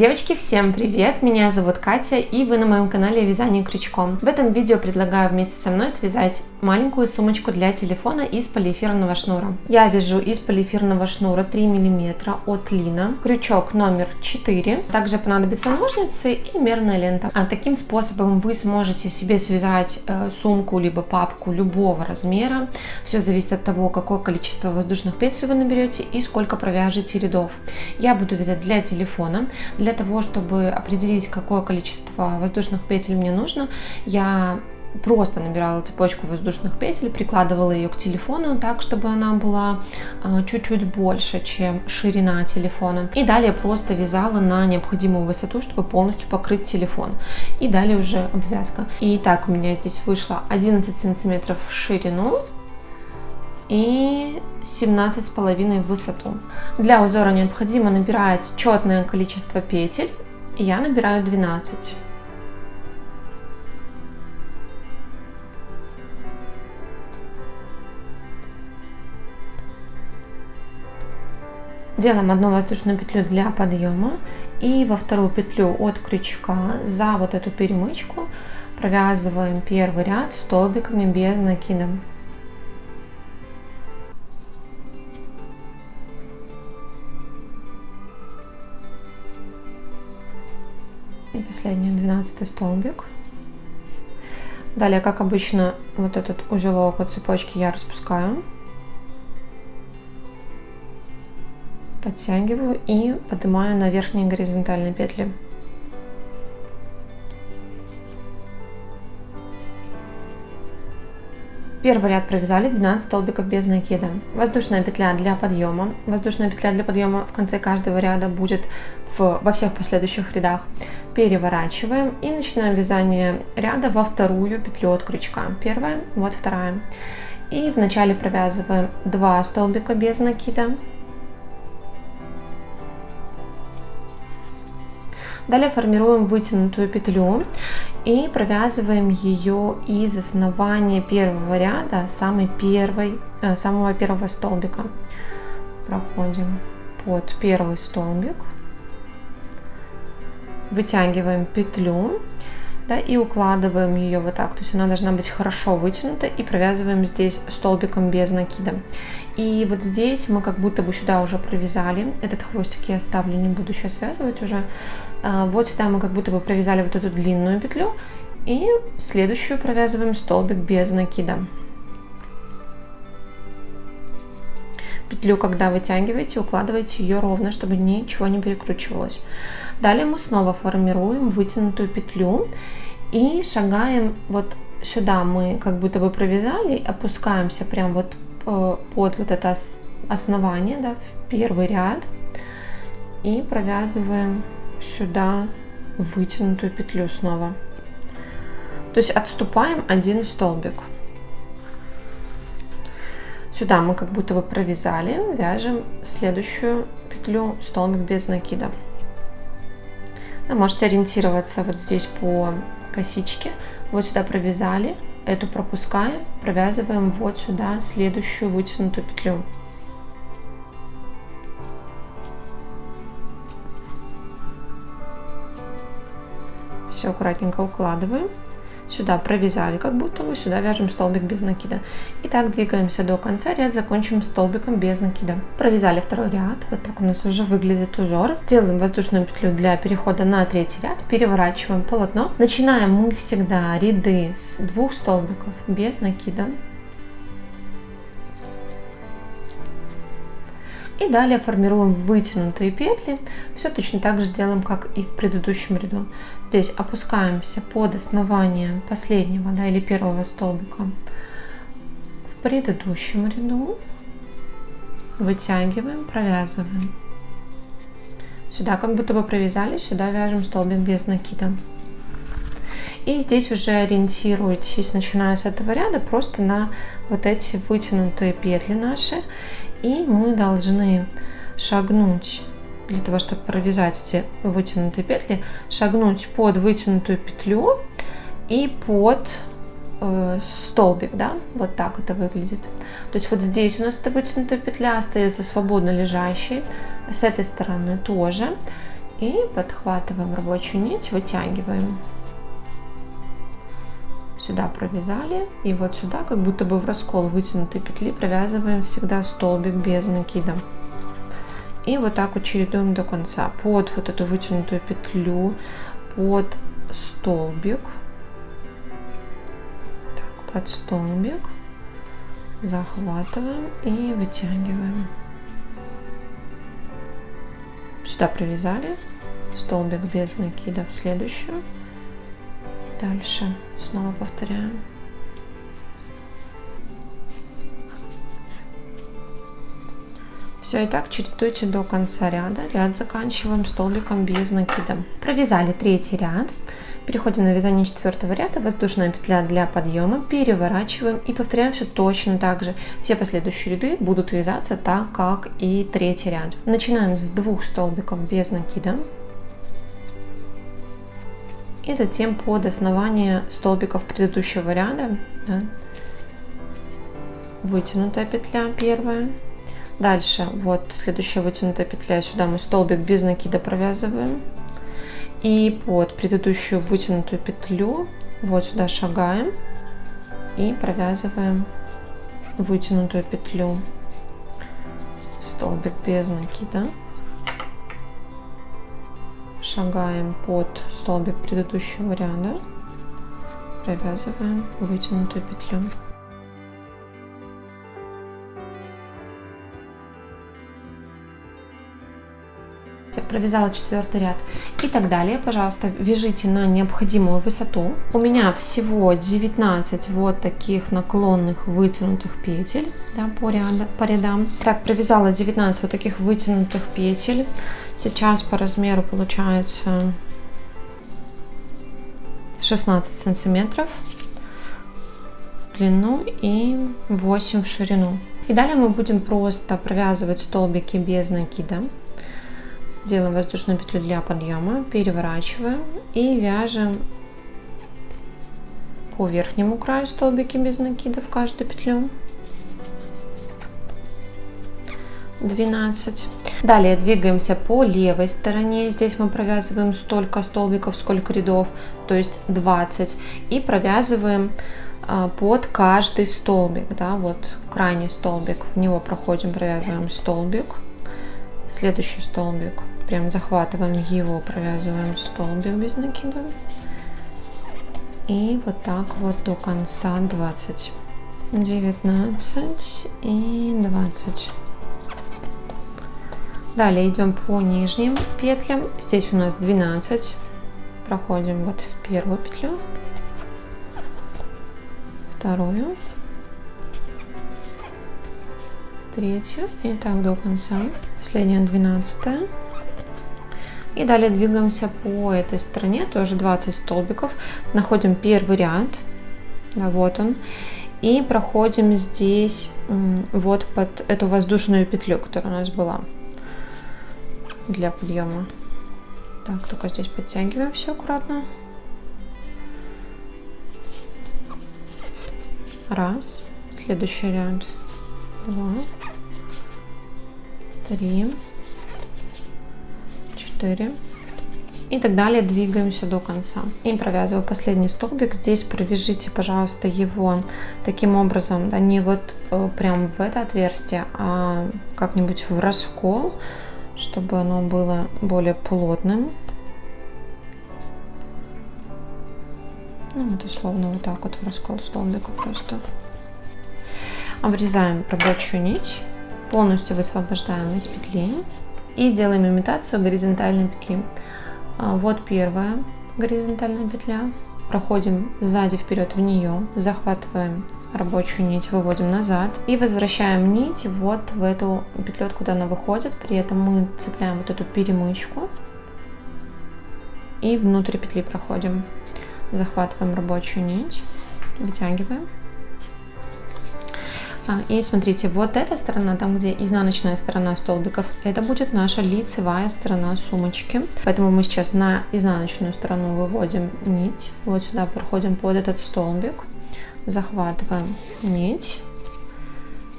Девочки, всем привет! Меня зовут Катя, и вы на моем канале Вязание крючком. В этом видео предлагаю вместе со мной связать маленькую сумочку для телефона из полиэфирного шнура. Я вяжу из полиэфирного шнура 3 мм от Лина, крючок номер 4. Также понадобятся ножницы и мерная лента. Таким способом вы сможете себе связать сумку либо папку любого размера. Все зависит от того, какое количество воздушных петель вы наберете и сколько провяжете рядов. Я буду вязать для телефона. Для того, чтобы определить, какое количество воздушных петель мне нужно, я просто набирала цепочку воздушных петель, прикладывала ее к телефону так, чтобы она была чуть-чуть больше, чем ширина телефона. И далее просто вязала на необходимую высоту, чтобы полностью покрыть телефон. И далее уже обвязка. И так у меня здесь вышло 11 сантиметров в ширину и 17,5 в высоту. Для узора необходимо набирать четное количество петель. Я набираю 12. Делаем одну воздушную петлю для подъема и во вторую петлю от крючка за вот эту перемычку провязываем первый ряд столбиками без накида. И последний 12 столбик. Далее, как обычно, вот этот узелок от цепочки я распускаю, подтягиваю и поднимаю на верхние горизонтальные петли. Первый ряд провязали, 12 столбиков без накида. Воздушная петля для подъема. Воздушная петля для подъема в конце каждого ряда будет во всех последующих рядах. Переворачиваем и начинаем вязание ряда во вторую петлю от крючка. Первая, вот вторая. И вначале провязываем 2 столбика без накида. Далее формируем вытянутую петлю и провязываем ее из основания первого ряда, самого первого столбика. Проходим под первый столбик, вытягиваем петлю, да, и укладываем ее вот так. То есть она должна быть хорошо вытянута, и провязываем здесь столбиком без накида. И вот здесь мы как будто бы сюда уже провязали. Этот хвостик я оставлю, не буду сейчас связывать уже. Вот сюда мы как будто бы провязали вот эту длинную петлю, и следующую провязываем столбик без накида. Петлю, когда вытягиваете, укладывайте ее ровно, чтобы ничего не перекручивалось. Далее мы снова формируем вытянутую петлю и шагаем вот сюда. Мы как будто бы провязали, опускаемся прям вот под вот это основание, да, в первый ряд, и провязываем сюда вытянутую петлю снова. То есть отступаем один столбик. Сюда мы как будто бы провязали, вяжем следующую петлю столбик без накида. Да, можете ориентироваться вот здесь по косичке. Вот сюда провязали, эту пропускаем, провязываем вот сюда следующую вытянутую петлю. Все аккуратненько укладываем. Сюда провязали, как будто бы сюда вяжем столбик без накида. И так двигаемся до конца, ряд закончим столбиком без накида. Провязали второй ряд, вот так у нас уже выглядит узор. Делаем воздушную петлю для перехода на третий ряд, переворачиваем полотно. Начинаем мы всегда ряды с 2 столбиков без накида. И далее формируем вытянутые петли. Все точно так же делаем, как и в предыдущем ряду. Здесь опускаемся под основание последнего, да, или первого столбика в предыдущем ряду. Вытягиваем, провязываем. Сюда как будто бы провязали, сюда вяжем столбик без накида. И здесь уже ориентируйтесь, начиная с этого ряда, просто на вот эти вытянутые петли наши. И мы должны шагнуть, для того, чтобы провязать эти вытянутые петли, шагнуть под вытянутую петлю и под столбик, да, вот так это выглядит. То есть вот здесь у нас эта вытянутая петля остается свободно лежащей, с этой стороны тоже. И подхватываем рабочую нить, вытягиваем. Сюда провязали, и вот сюда, как будто бы в раскол вытянутой петли, провязываем всегда столбик без накида. И вот так вот чередуем до конца. Под вот эту вытянутую петлю, под столбик, так, под столбик, захватываем и вытягиваем. Сюда провязали, столбик без накида в следующую. И дальше снова повторяем. Все, и так чередуйте до конца ряда. Ряд заканчиваем столбиком без накида. Провязали третий ряд. Переходим на вязание четвертого ряда. Воздушная петля для подъема. Переворачиваем и повторяем все точно так же. Все последующие ряды будут вязаться так, как и третий ряд. Начинаем с 2 столбиков без накида. И затем под основание столбиков предыдущего ряда, да, вытянутая петля первая. Дальше вот следующая вытянутая петля, сюда мы столбик без накида провязываем. И под предыдущую вытянутую петлю вот сюда шагаем и провязываем вытянутую петлю. Столбик без накида. Шагаем под столбик предыдущего ряда, провязываем вытянутую петлю. Провязала четвертый ряд и так далее. Пожалуйста, вяжите на необходимую высоту. У меня всего 19 вот таких наклонных вытянутых петель, да, по рядам. Так, провязала 19 вот таких вытянутых петель. Сейчас по размеру получается 16 сантиметров в длину и 8 в ширину. И далее мы будем просто провязывать столбики без накида. Делаем воздушную петлю для подъема, переворачиваем и вяжем по верхнему краю столбики без накида в каждую петлю. 12. Далее двигаемся по левой стороне. Здесь мы провязываем столько столбиков, сколько рядов, то есть 20. И провязываем под каждый столбик, да, вот крайний столбик, в него проходим, провязываем столбик. Следующий столбик, прям захватываем его, провязываем столбик без накида. И вот так вот до конца 20. 19 и 20. Далее идем по нижним петлям. Здесь у нас 12. Проходим вот в первую петлю, вторую, третью и так до конца. Последняя 12. И далее двигаемся по этой стороне, тоже 20 столбиков. Находим первый ряд, да, вот он, и проходим здесь вот под эту воздушную петлю, которая у нас была для подъема. Так, только здесь подтягиваем все аккуратно. Раз, следующий ряд, 2, 3, 4 и так далее. Двигаемся до конца. И провязываю последний столбик. Здесь провяжите, пожалуйста, его таким образом, да, не вот прям в это отверстие, а как-нибудь в раскол, чтобы оно было более плотным. Ну, вот условно вот так вот в раскол столбика просто. Обрезаем рабочую нить, полностью высвобождаем из петли и делаем имитацию горизонтальной петли. Вот первая горизонтальная петля. Проходим сзади вперед в нее, захватываем рабочую нить, выводим назад и возвращаем нить вот в эту петлю, откуда она выходит. При этом мы цепляем вот эту перемычку и внутрь петли проходим. Захватываем рабочую нить, вытягиваем. И смотрите, вот эта сторона, там где изнаночная сторона столбиков, это будет наша лицевая сторона сумочки. Поэтому мы сейчас на изнаночную сторону выводим нить. Вот сюда проходим под этот столбик, захватываем нить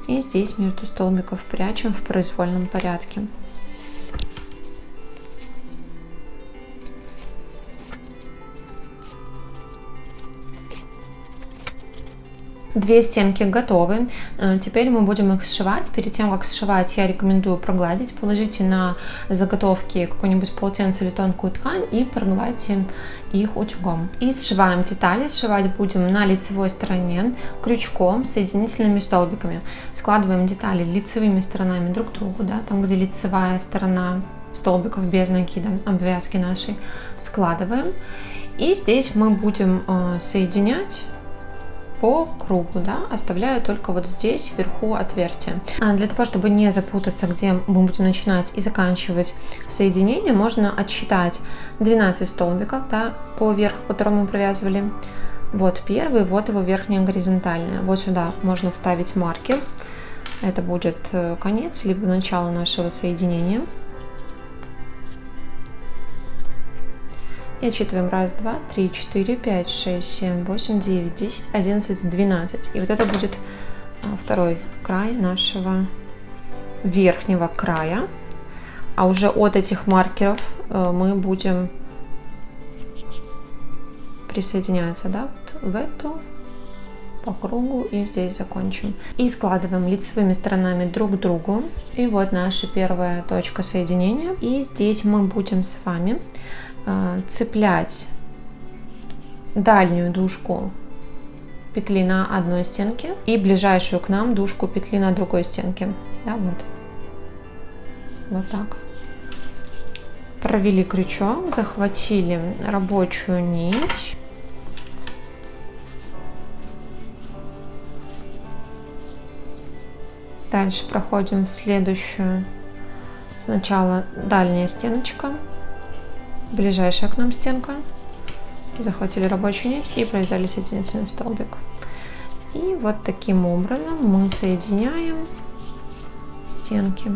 и здесь между столбиков прячем в произвольном порядке. Две стенки готовы. Теперь мы будем их сшивать. Перед тем, как сшивать, я рекомендую прогладить. Положите на заготовки какое-нибудь полотенце или тонкую ткань и прогладьте их утюгом. И сшиваем детали. Сшивать будем на лицевой стороне крючком с соединительными столбиками. Складываем детали лицевыми сторонами друг к другу, да, там, где лицевая сторона столбиков без накида, обвязки нашей, складываем. И здесь мы будем соединять по кругу, да, оставляю только вот здесь вверху отверстие. Для того, чтобы не запутаться, где мы будем начинать и заканчивать соединение, можно отсчитать 12 столбиков, да, по верху, который мы провязывали. Вот первый, вот его верхняя горизонтальная. Вот сюда можно вставить маркер. Это будет конец, либо начало нашего соединения. И отсчитываем 1, 2, 3, 4, 5, 6, 7, 8, 9, 10, 11, 12. И вот это будет второй край нашего верхнего края. А уже от этих маркеров мы будем присоединяться, да, вот в эту по кругу и здесь закончим. И складываем лицевыми сторонами друг к другу. И вот наша первая точка соединения. И здесь мы будем с вами цеплять дальнюю дужку петли на одной стенке и ближайшую к нам дужку петли на другой стенке. Да, вот так. Провели крючок, захватили рабочую нить. Дальше проходим в следующую. Сначала дальняя стеночка, ближайшая к нам стенка, захватили рабочую нить и провязали соединительный столбик. И вот таким образом мы соединяем стенки.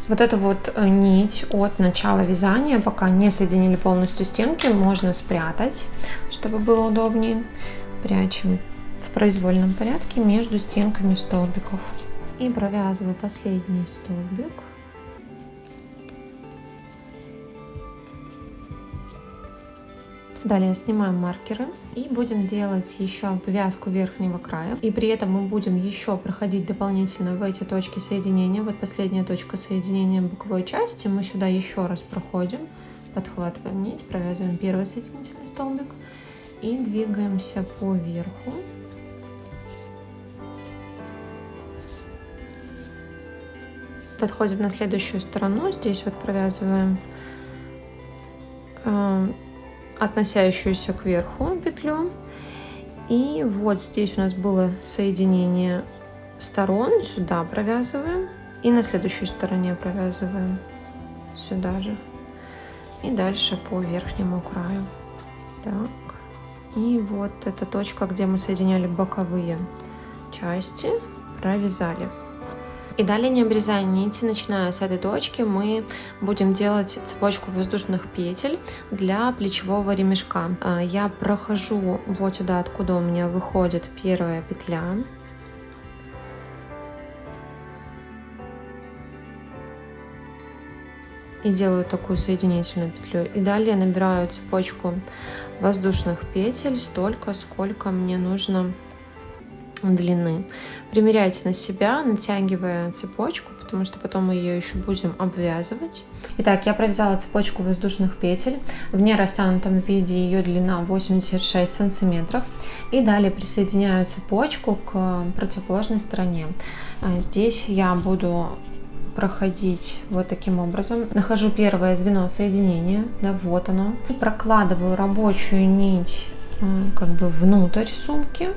Вот эту вот нить от начала вязания, пока не соединили полностью стенки, можно спрятать, чтобы было удобнее. Прячем в произвольном порядке между стенками столбиков. И провязываю последний столбик. Далее снимаем маркеры и будем делать еще обвязку верхнего края. И при этом мы будем еще проходить дополнительно в эти точки соединения. Вот последняя точка соединения боковой части. Мы сюда еще раз проходим, подхватываем нить, провязываем первый соединительный столбик и двигаемся по верху. Подходим на следующую сторону. Здесь вот провязываем относящуюся к верху петлю. И вот здесь у нас было соединение сторон. Сюда провязываем. И на следующей стороне провязываем сюда же. И дальше по верхнему краю. Так. И вот эта точка, где мы соединяли боковые части, провязали. И далее, не обрезая нити, начиная с этой точки, мы будем делать цепочку воздушных петель для плечевого ремешка. Я прохожу вот сюда, откуда у меня выходит первая петля. И делаю такую соединительную петлю. И далее набираю цепочку воздушных петель столько, сколько мне нужно длины. Примеряйте на себя, натягивая цепочку, потому что потом мы ее еще будем обвязывать. Итак, я провязала цепочку воздушных петель. В нерастянутом виде ее длина 86 сантиметров. И далее присоединяю цепочку к противоположной стороне. Здесь я буду проходить вот таким образом. Нахожу первое звено соединения, да, вот оно. И прокладываю рабочую нить как бы внутрь сумки.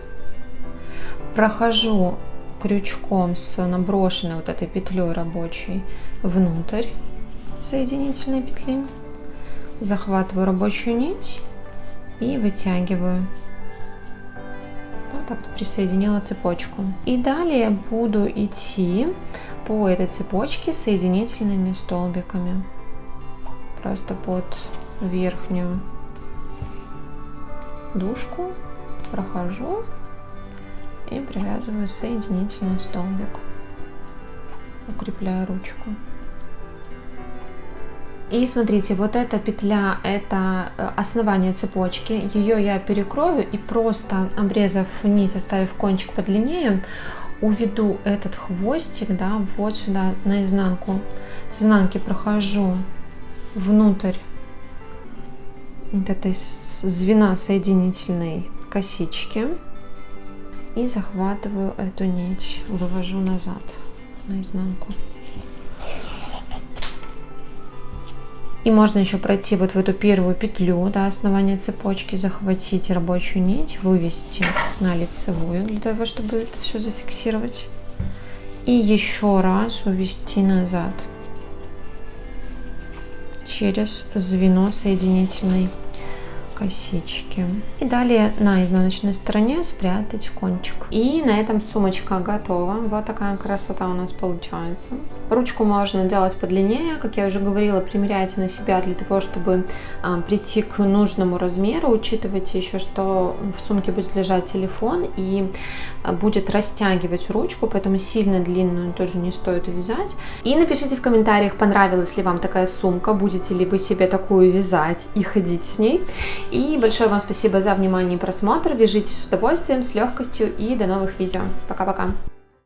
Прохожу крючком с наброшенной вот этой петлей рабочей внутрь соединительной петли, захватываю рабочую нить и вытягиваю. Так присоединила цепочку. И далее буду идти по этой цепочке соединительными столбиками. Просто под верхнюю дужку прохожу и привязываю соединительный столбик. укрепляя ручку. И смотрите, вот эта петля, это основание цепочки, ее я перекрою и просто обрезав вниз, оставив кончик подлиннее, уведу этот хвостик, да, вот сюда наизнанку. С изнанки прохожу внутрь вот этой звена соединительной косички и захватываю эту нить, вывожу назад наизнанку. И можно еще пройти вот в эту первую петлю, да, основание цепочки, захватить рабочую нить, вывести на лицевую для того, чтобы это все зафиксировать. И еще раз увести назад через звено соединительной косички. И далее на изнаночной стороне спрятать кончик. И на этом сумочка готова. Вот такая красота у нас получается. Ручку можно делать подлиннее, как я уже говорила, примеряйте на себя для того, чтобы прийти к нужному размеру. Учитывайте еще, что в сумке будет лежать телефон и будет растягивать ручку, поэтому сильно длинную тоже не стоит вязать. И напишите в комментариях, понравилась ли вам такая сумка, будете ли вы себе такую вязать и ходить с ней. И большое вам спасибо за внимание и просмотр. Вяжите с удовольствием, с легкостью и до новых видео. Пока-пока!